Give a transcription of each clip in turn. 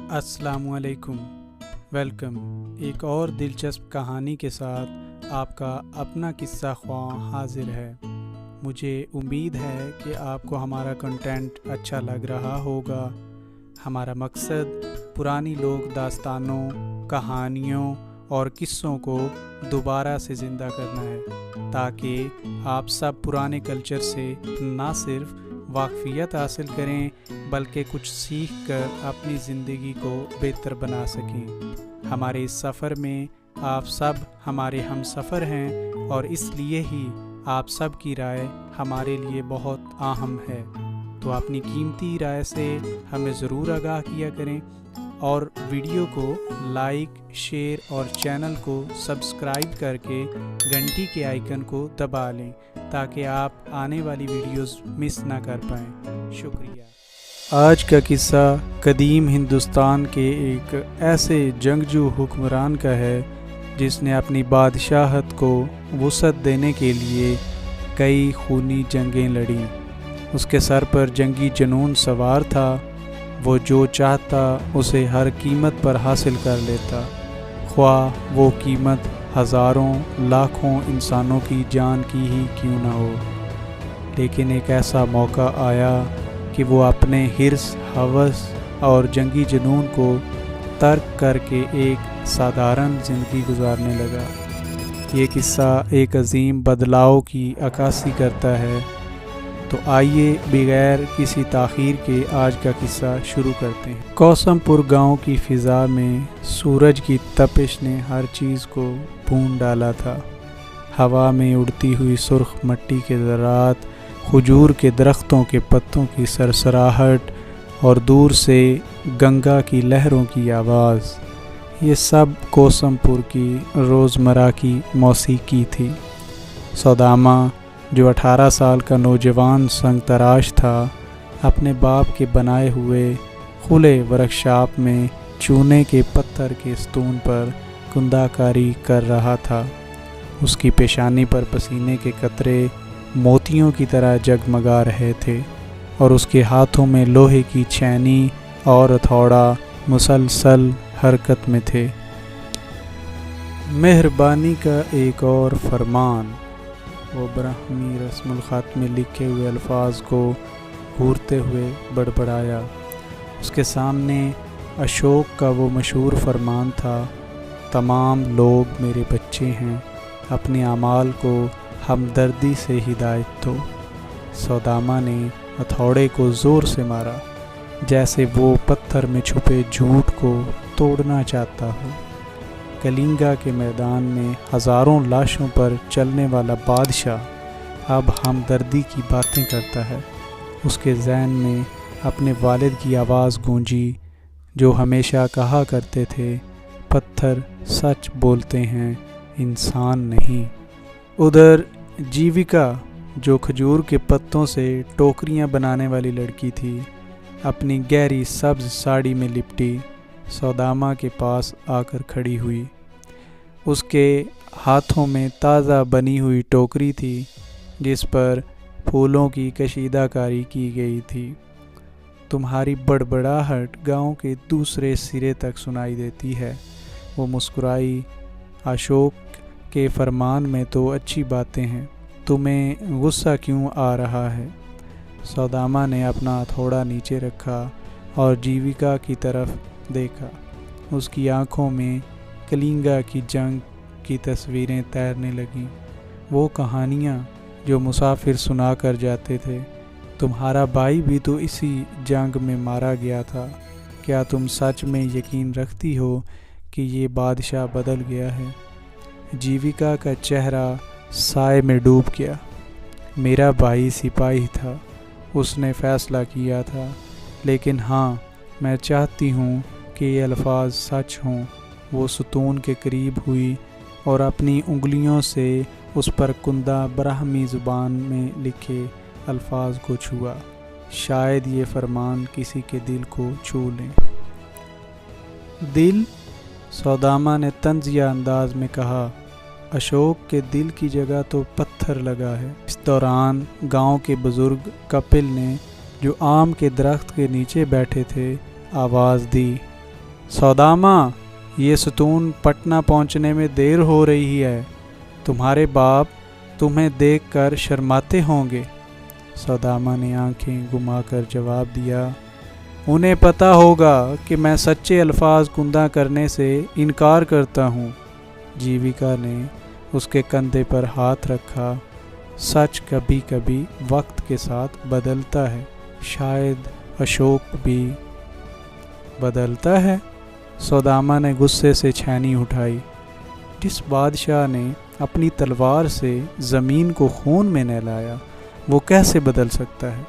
अस्सलामु अलैकुम। वेलकम एक और दिलचस्प कहानी के साथ आपका अपना किस्सा ख्वां हाजिर है। मुझे उम्मीद है कि आपको हमारा कंटेंट अच्छा लग रहा होगा। हमारा मकसद पुरानी लोक दास्तानों, कहानियों और किस्सों को दोबारा से ज़िंदा करना है, ताकि आप सब पुराने कल्चर से ना सिर्फ वाकफियत हासिल करें बल्कि कुछ सीख कर अपनी ज़िंदगी को बेहतर बना सकें। हमारे इस सफ़र में आप सब हमारे हम सफ़र हैं और इसलिए ही आप सब की राय हमारे लिए बहुत अहम है। तो अपनी कीमती राय से हमें ज़रूर आगाह किया करें और वीडियो को लाइक, शेयर और चैनल को सब्सक्राइब करके घंटी के आइकन को दबा लें ताकि आप आने वाली वीडियोस मिस ना कर पाएँ। शुक्रिया। आज का किस्सा कदीम हिंदुस्तान के एक ऐसे जंगजू हुक्मरान का है जिसने अपनी बादशाहत को वुसअत देने के लिए कई खूनी जंगें लड़ीं। उसके सर पर जंगी जुनून सवार था। वो जो चाहता उसे हर कीमत पर हासिल कर लेता, ख्वाह वो कीमत हज़ारों लाखों इंसानों की जान की ही क्यों ना हो। लेकिन एक ऐसा मौका आया कि वो अपने हिर्स, हवस और जंगी जुनून को तर्क करके एक साधारण ज़िंदगी गुजारने लगा। ये किस्सा एक अजीम बदलाव की अक्कासी करता है। तो आइए बगैर किसी ताख़ीर के आज का किस्सा शुरू करते हैं। कौसमपुर गांव की फ़िज़ा में सूरज की तपिश ने हर चीज़ को भून डाला था। हवा में उड़ती हुई सुर्ख मिट्टी के ज़रात, खजूर के दरख्तों के पत्तों की सरसराहट और दूर से गंगा की लहरों की आवाज़, ये सब कौसमपुर की रोज़मर्रा की मौसीकी थी। सौदामा जो 18 साल का नौजवान संग तराश था, अपने बाप के बनाए हुए खुले वर्कशॉप में चूने के पत्थर के स्तून पर कुंदाकारी कर रहा था। उसकी पेशानी पर पसीने के कतरे मोतियों की तरह जगमगा रहे थे और उसके हाथों में लोहे की छेनी और हथौड़ा मुसलसल हरकत में थे। मेहरबानी का एक और फरमान, वो ब्राह्मी रस्मुल ख़त में लिखे हुए अल्फाज को घूरते हुए बड़बड़ाया। उसके सामने अशोक का वो मशहूर फरमान था, तमाम लोग मेरे बच्चे हैं, अपने अमाल को हमदर्दी से हिदायत दो। सौदामा ने हथौड़े को ज़ोर से मारा, जैसे वो पत्थर में छुपे झूठ को तोड़ना चाहता हो। कलिंगा के मैदान में हज़ारों लाशों पर चलने वाला बादशाह अब हमदर्दी की बातें करता है। उसके ज़हन में अपने वालिद की आवाज़ गूंजी, जो हमेशा कहा करते थे, पत्थर सच बोलते हैं, इंसान नहीं। उधर जीविका, जो खजूर के पत्तों से टोकरियां बनाने वाली लड़की थी, अपनी गहरी सब्ज़ साड़ी में लिपटी सौदामा के पास आकर खड़ी हुई। उसके हाथों में ताज़ा बनी हुई टोकरी थी जिस पर फूलों की कशीदाकारी की गई थी। तुम्हारी बड़बड़ाहट गांव के दूसरे सिरे तक सुनाई देती है, वो मुस्कुराई। अशोक के फरमान में तो अच्छी बातें हैं, तुम्हें गुस्सा क्यों आ रहा है? सौदामा ने अपना हथौड़ा नीचे रखा और जीविका की तरफ देखा। उसकी आंखों में कलिंगा की जंग की तस्वीरें तैरने लगीं, वो कहानियाँ जो मुसाफिर सुना कर जाते थे। तुम्हारा भाई भी तो इसी जंग में मारा गया था। क्या तुम सच में यकीन रखती हो कि ये बादशाह बदल गया है? जीविका का चेहरा साए में डूब गया। मेरा भाई सिपाही था, उसने फ़ैसला किया था, लेकिन हाँ, मैं चाहती हूँ कि ये अल्फाज सच हों। वो सुतून के करीब हुई और अपनी उंगलियों से उस पर कुंदा ब्राह्मी ज़ुबान में लिखे अल्फाज को छुआ। शायद ये फरमान किसी के दिल को छू लें। दिल? सौदामा ने तंज़िया अंदाज में कहा। अशोक के दिल की जगह तो पत्थर लगा है। इस दौरान गांव के बुज़ुर्ग कपिल ने, जो आम के दरख्त के नीचे बैठे थे, आवाज़ दी, सौदामा, ये ستون पटना पहुंचने में देर हो रही है। तुम्हारे बाप तुम्हें देखकर शर्माते होंगे। सौदामा ने आंखें घुमाकर जवाब दिया, उन्हें पता होगा कि मैं सच्चे अल्फाज कुंदा करने से इनकार करता हूँ। जीविका ने उसके कंधे पर हाथ रखा। सच कभी कभी वक्त के साथ बदलता है, शायद अशोक भी बदलता है। सौदामा ने गुस्से से छेनी उठाई। जिस बादशाह ने अपनी तलवार से ज़मीन को खून में नहलाया, वो कैसे बदल सकता है?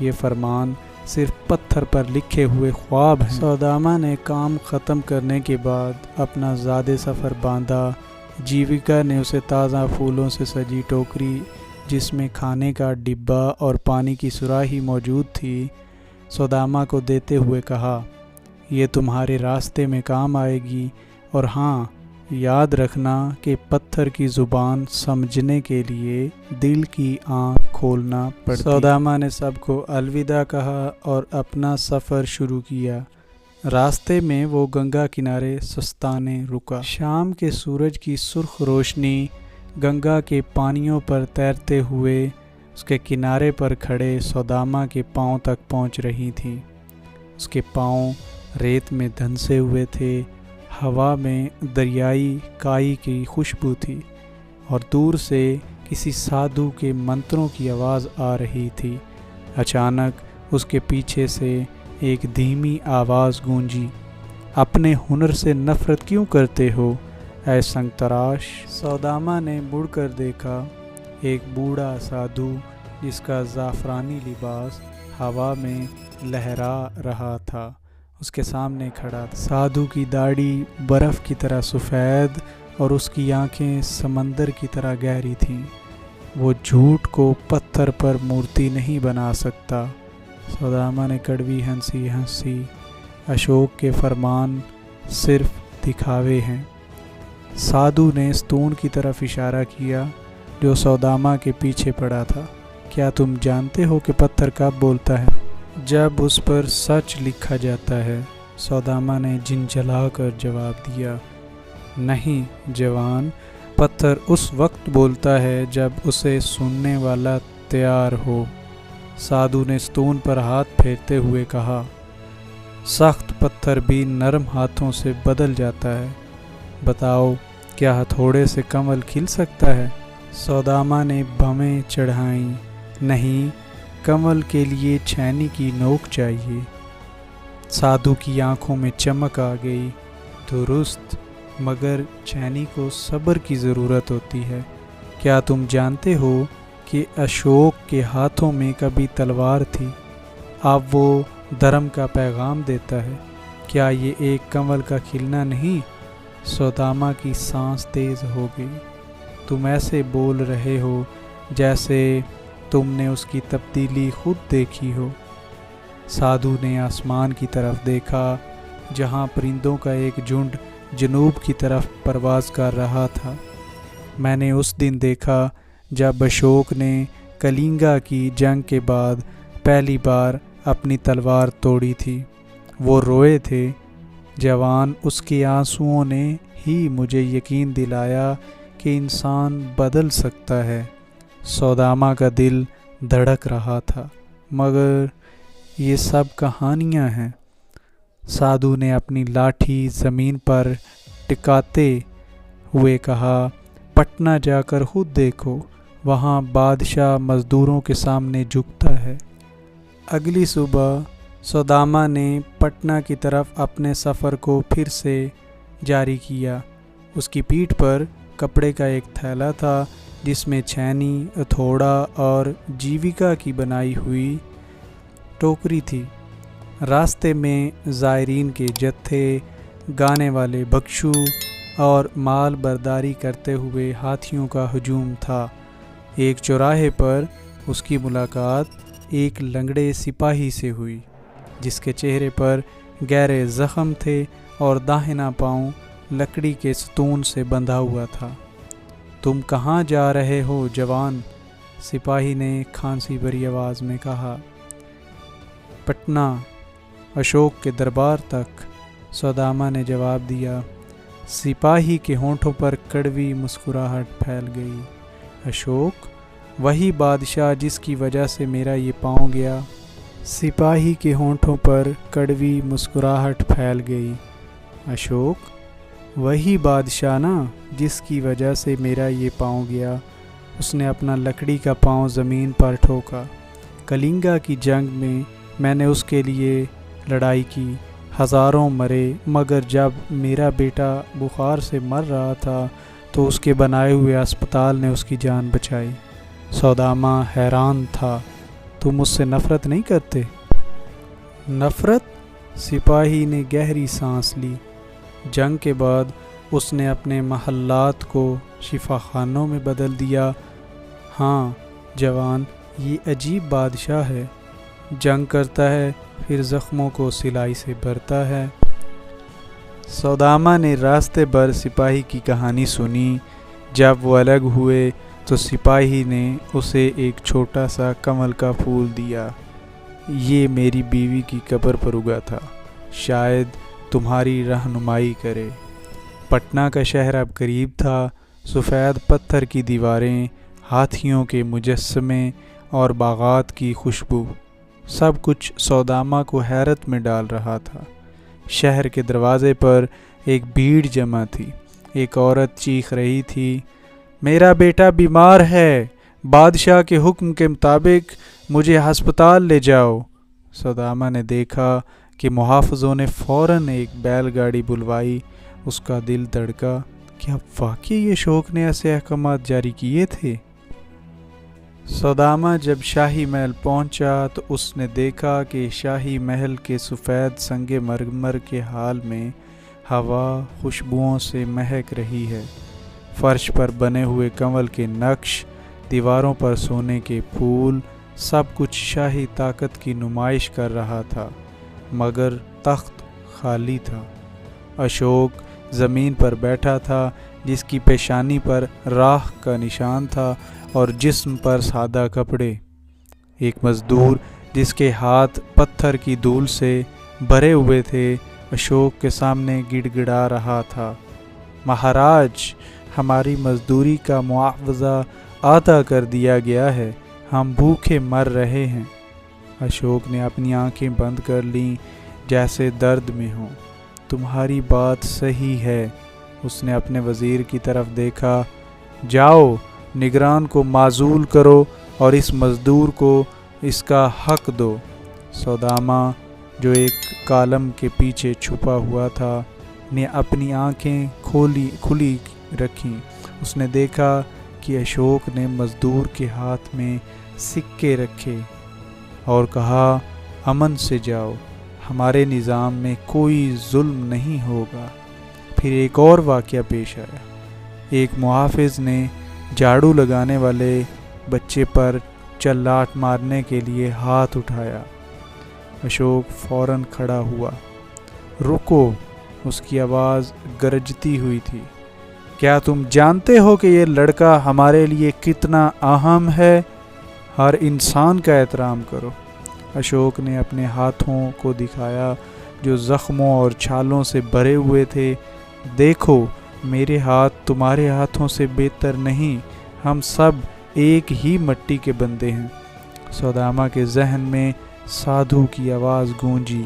ये फरमान सिर्फ पत्थर पर लिखे हुए ख्वाब हैं। सौदामा ने काम ख़त्म करने के बाद अपना ज़ादे सफ़र बांधा। जीविका ने उसे ताज़ा फूलों से सजी टोकरी, जिसमें खाने का डिब्बा और पानी की सुराही मौजूद थी, सौदामा को देते हुए कहा, ये तुम्हारे रास्ते में काम आएगी, और हाँ, याद रखना कि पत्थर की ज़ुबान समझने के लिए दिल की आँख खोलना पड़ती। सौदामा ने सबको अलविदा कहा और अपना सफ़र शुरू किया। रास्ते में वो गंगा किनारे सुस्ताने रुका। शाम के सूरज की सुर्ख रोशनी गंगा के पानियों पर तैरते हुए उसके किनारे पर खड़े सौदामा के पाँव तक पहुंच रही थी। उसके पाँव रेत में धंसे हुए थे। हवा में दरियाई काई की खुशबू थी और दूर से किसी साधु के मंत्रों की आवाज़ आ रही थी। अचानक उसके पीछे से एक धीमी आवाज़ गूंजी, अपने हुनर से नफ़रत क्यों करते हो ऐ संगतराश? सौदामा ने मुड़कर देखा। एक बूढ़ा साधु जिसका ज़ाफ़रानी लिबास हवा में लहरा रहा था, उसके सामने खड़ा था। साधु की दाढ़ी बर्फ़ की तरह सफ़ेद और उसकी आंखें समंदर की तरह गहरी थीं। वो झूठ को पत्थर पर मूर्ति नहीं बना सकता। सौदामा ने कड़वी हंसी हंसी। अशोक के फरमान सिर्फ दिखावे हैं। साधु ने स्तून की तरफ इशारा किया जो सौदामा के पीछे पड़ा था। क्या तुम जानते हो कि पत्थर कब बोलता है? जब उस पर सच लिखा जाता है। सौदामा ने झिंझला कर जवाब दिया, नहीं जवान, पत्थर उस वक्त बोलता है जब उसे सुनने वाला तैयार हो। साधु ने स्तून पर हाथ फेरते हुए कहा, सख्त पत्थर भी नरम हाथों से बदल जाता है। बताओ, क्या हथौड़े से कमल खिल सकता है? सौदामा ने भवें चढ़ाईं। नहीं, कमल के लिए छेनी की नोक चाहिए। साधु की आंखों में चमक आ गई। दुरुस्त, मगर छेनी को सब्र की ज़रूरत होती है। क्या तुम जानते हो कि अशोक के हाथों में कभी तलवार थी? अब वो धर्म का पैगाम देता है। क्या ये एक कमल का खिलना नहीं? सौदामा की सांस तेज़ हो गई। तुम ऐसे बोल रहे हो जैसे तुमने उसकी तब्दीली खुद देखी हो। साधु ने आसमान की तरफ देखा, जहाँ परिंदों का एक झुंड जनूब की तरफ परवाज़ कर रहा था। मैंने उस दिन देखा जब अशोक ने कलिंगा की जंग के बाद पहली बार अपनी तलवार तोड़ी थी। वो रोए थे। जवान, उसके आंसुओं ने ही मुझे यकीन दिलाया कि इंसान बदल सकता है। सौदामा का दिल धड़क रहा था, मगर ये सब कहानियाँ हैं। साधु ने अपनी लाठी ज़मीन पर टिकाते हुए कहा, पटना जाकर खुद देखो, वहाँ बादशाह मज़दूरों के सामने झुकता है। अगली सुबह सौदामा ने पटना की तरफ अपने सफ़र को फिर से जारी किया। उसकी पीठ पर कपड़े का एक थैला था जिसमें छेनी, हथौड़ा और जीविका की बनाई हुई टोकरी थी। रास्ते में ज़ायरीन के जत्थे, गाने वाले बख्शू और माल बर्दारी करते हुए हाथियों का हजूम था। एक चौराहे पर उसकी मुलाकात एक लंगड़े सिपाही से हुई जिसके चेहरे पर गहरे ज़ख्म थे और दाहिना पाँव लकड़ी के स्तून से बंधा हुआ था। तुम कहाँ जा रहे हो जवान? सिपाही ने खांसी भरी आवाज़ में कहा। पटना, अशोक के दरबार तक। سوداما نے جواب دیا۔ سپاہی کے ہونٹوں پر کڑوی مسکراہٹ پھیل گئی۔ اشوک، وہی بادشاہ جس کی وجہ سے میرا یہ پاؤں گیا۔ سپاہی کے ہونٹوں پر کڑوی مسکراہٹ پھیل گئی۔ اشوک، وہی بادشاہ نا جس کی وجہ سے میرا یہ پاؤں گیا۔ اس نے اپنا لکڑی کا پاؤں زمین پر ٹھوکا۔ کلنگا کی جنگ میں نے اس کے لیے لڑائی کی، ہزاروں مرے، مگر جب میرا بیٹا بخار سے مر رہا تھا تو اس کے بنائے ہوئے اسپتال نے اس کی جان بچائی۔ سوداما حیران تھا۔ تم اس سے نفرت نہیں کرتے؟ نفرت؟ سپاہی نے گہری سانس لی۔ جنگ کے بعد اس نے اپنے محلات کو شفا خانوں میں بدل دیا۔ ہاں جوان، یہ عجیب بادشاہ ہے۔ جنگ کرتا ہے، پھر زخموں کو سلائی سے بھرتا ہے۔ سوداما نے راستے بھر سپاہی کی کہانی سنی۔ جب وہ الگ ہوئے تو سپاہی نے اسے ایک چھوٹا سا کمل کا پھول دیا۔ یہ میری بیوی کی قبر پر اگا تھا، شاید تمہاری رہنمائی کرے۔ پٹنہ کا شہر اب قریب تھا۔ سفید پتھر کی دیواریں، ہاتھیوں کے مجسمے اور باغات کی خوشبو، سب کچھ سوداما کو حیرت میں ڈال رہا تھا۔ شہر کے دروازے پر ایک بھیڑ جمع تھی۔ ایک عورت چیخ رہی تھی، میرا بیٹا بیمار ہے، بادشاہ کے حکم کے مطابق مجھے ہسپتال لے جاؤ۔ سوداما نے دیکھا کہ محافظوں نے فوراً ایک بیل گاڑی بلوائی۔ اس کا دل دھڑکا، کیا واقعی یہ اشوک نے ایسے احکامات جاری کیے تھے؟ سوداما جب شاہی محل پہنچا تو اس نے دیکھا کہ شاہی محل کے سفید سنگ مرمر کے حال میں ہوا خوشبوؤں سے مہک رہی ہے۔ فرش پر بنے ہوئے کنول کے نقش، دیواروں پر سونے کے پھول، سب کچھ شاہی طاقت کی نمائش کر رہا تھا، مگر تخت خالی تھا۔ اشوک زمین پر بیٹھا تھا، جس کی پیشانی پر راکھ کا نشان تھا اور جسم پر سادہ کپڑے۔ ایک مزدور جس کے ہاتھ پتھر کی دھول سے بھرے ہوئے تھے، اشوک کے سامنے گڑ گڑا رہا تھا، مہاراج، ہماری مزدوری کا معاوضہ عطا کر دیا گیا ہے، ہم بھوکے مر رہے ہیں۔ اشوک نے اپنی آنکھیں بند کر لیں جیسے درد میں ہوں۔ تمہاری بات صحیح ہے۔ اس نے اپنے وزیر کی طرف دیکھا، جاؤ نگران کو معزول کرو اور اس مزدور کو اس کا حق دو۔ سوداما جو ایک کالم کے پیچھے چھپا ہوا تھا نے اپنی آنکھیں کھلی رکھیں۔ اس نے دیکھا کہ اشوک نے مزدور کے ہاتھ میں سکے رکھے اور کہا، امن سے جاؤ، ہمارے نظام میں کوئی ظلم نہیں ہوگا۔ پھر ایک اور واقعہ پیش آیا۔ ایک محافظ نے جھاڑو لگانے والے بچے پر چلاٹ مارنے کے لیے ہاتھ اٹھایا۔ اشوک فوراً کھڑا ہوا۔ رکو، اس کی آواز گرجتی ہوئی تھی، کیا تم جانتے ہو کہ یہ لڑکا ہمارے لیے کتنا اہم ہے؟ ہر انسان کا احترام کرو۔ اشوک نے اپنے ہاتھوں کو دکھایا جو زخموں اور چھالوں سے بھرے ہوئے تھے۔ دیکھو، میرے ہاتھ تمہارے ہاتھوں سے بہتر نہیں، ہم سب ایک ہی مٹی کے بندے ہیں۔ سوداما کے ذہن میں سادھو کی آواز گونجی،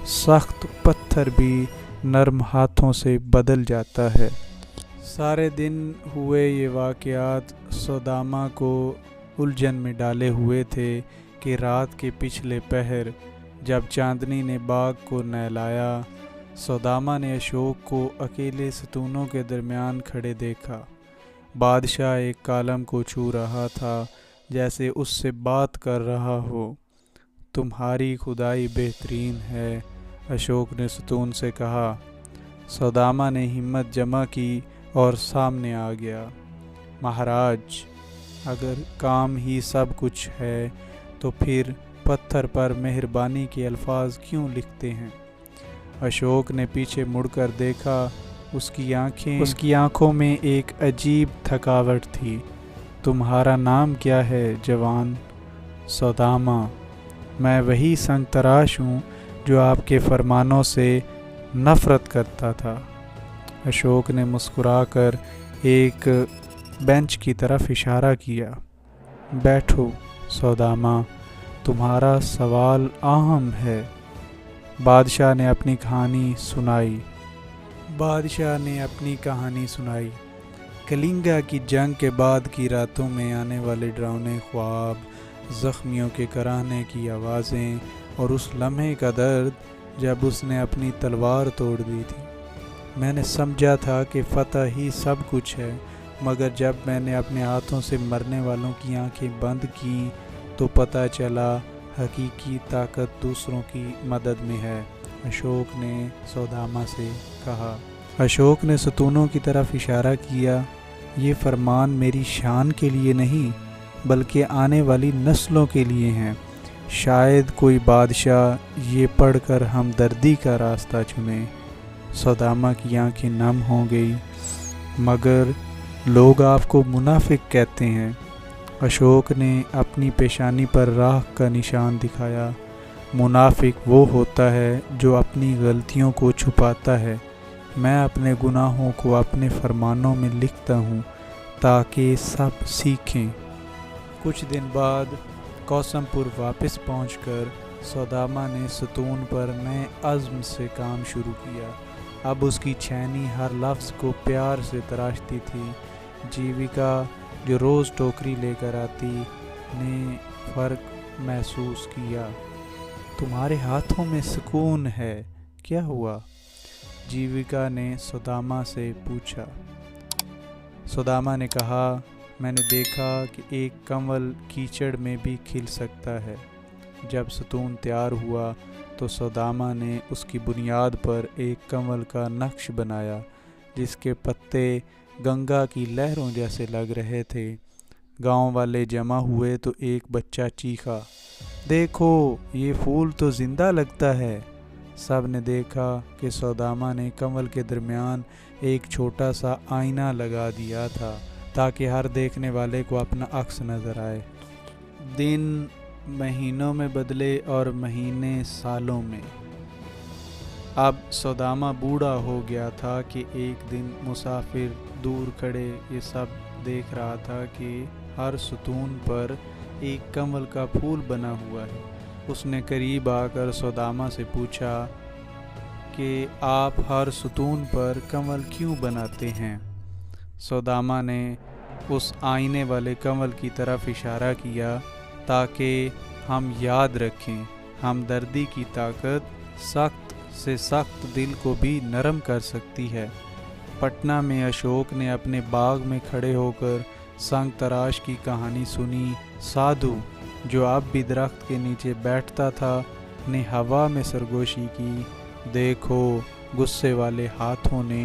سخت پتھر بھی نرم ہاتھوں سے بدل جاتا ہے۔ سارے دن ہوئے یہ واقعات سوداما کو الجھن میں ڈالے ہوئے تھے کہ رات کے پچھلے پہر جب چاندنی نے باغ کو نہلایا، سوداما نے اشوک کو اکیلے ستونوں کے درمیان کھڑے دیکھا۔ بادشاہ ایک کالم کو چھو رہا تھا جیسے اس سے بات کر رہا ہو۔ تمہاری کھدائی بہترین ہے، اشوک نے ستون سے کہا۔ سوداما نے ہمت جمع کی اور سامنے آ گیا۔ مہاراج، اگر کام ہی سب کچھ ہے تو پھر پتھر پر مہربانی کے الفاظ کیوں لکھتے ہیں؟ اشوک نے پیچھے مڑ کر دیکھا۔ اس کی آنکھوں میں ایک عجیب تھکاوٹ تھی۔ تمہارا نام کیا ہے جوان؟ سوداما، میں وہی سنگ تراش ہوں جو آپ کے فرمانوں سے नफ़रत करता था। अशोक ने मुस्कुरा कर एक बेंच की तरफ इशारा किया। बैठो सौदामा, तुम्हारा सवाल अहम है। बादशाह ने अपनी कहानी सुनाई। कलिंगा की जंग के बाद की रातों में आने वाले डरावने ख्वाब, ज़ख्मियों के कराहने की आवाज़ें और उस लम्हे का दर्द जब उसने अपनी तलवार तोड़ दी थी। मैंने समझा था कि फ़तह ही सब कुछ है, मगर जब मैंने अपने हाथों से मरने वालों की आंखें बंद की तो पता चला हकीकी ताकत दूसरों की मदद में है, अशोक ने सौदामा से कहा। अशोक ने सतूनों की तरफ इशारा किया। ये फरमान मेरी शान के लिए नहीं बल्कि आने वाली नस्लों के लिए हैं। शायद कोई बादशाह ये पढ़कर हमदर्दी का रास्ता चुने। सौदामा की आंखें नम हो गई। मगर लोग आपको मुनाफिक कहते हैं। अशोक ने अपनी पेशानी पर राख का निशान दिखाया। मुनाफिक वो होता है जो अपनी गलतियों को छुपाता है। मैं अपने गुनाहों को अपने फरमानों में लिखता हूँ ताकि सब सीखें। कुछ दिन बाद कौसमपुर वापस पहुंचकर सौदामा ने सतून पर नए अज़्म से काम शुरू किया। अब उसकी छैनी हर लफ्ज़ को प्यार से तराशती थी। जीविका जो रोज़ टोकरी लेकर आती ने फ़र्क महसूस किया। तुम्हारे हाथों में सुकून है, क्या हुआ? जीविका ने सौदामा से पूछा। सौदामा ने कहा, मैंने देखा कि एक कमल कीचड़ में भी खिल सकता है। जब सतून तैयार हुआ तो सौदामा ने उसकी बुनियाद पर एक कमल का नक्श बनाया जिसके पत्ते गंगा की लहरों जैसे लग रहे थे। गांव वाले जमा हुए तो एक बच्चा चीखा, देखो ये फूल तो जिंदा लगता है। सब ने देखा कि सौदामा ने कमल के दरमियान एक छोटा सा आईना लगा दिया था ताकि हर देखने वाले को अपना अक्स नज़र आए। दिन महीनों में बदले और महीने सालों में। अब सौदामा बूढ़ा हो गया था कि एक दिन मुसाफिर दूर खड़े ये सब देख रहा था कि हर सतून पर एक कमल का फूल बना हुआ है। उसने करीब आकर सौदामा से पूछा कि आप हर सतून पर कमल क्यों बनाते हैं? सौदामा ने उस आईने वाले कमल की तरफ इशारा किया ताकि हम याद रखें, हमदर्दी की ताकत सख्त से सख्त दिल को भी नरम कर सकती है। पटना में अशोक ने अपने बाग में खड़े होकर संग तराश की कहानी सुनी। साधु जो अब भी दरख्त के नीचे बैठता था ने हवा में सरगोशी की। देखो, गुस्से वाले हाथों ने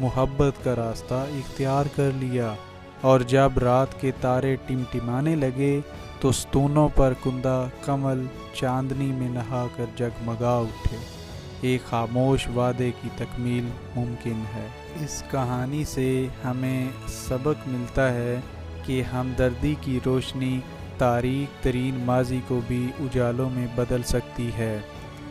मोहब्बत का रास्ता इख्तियार कर लिया और जब रात के तारे टिमटिमाने लगे तो स्तूनों पर कुंदा कमल चांदनी में नहाकर जगमगा उठे। एक खामोश वादे की तकमील मुमकिन है। इस कहानी से हमें सबक मिलता है कि हमदर्दी की रोशनी तारीक तरीन माजी को भी उजालों में बदल सकती है।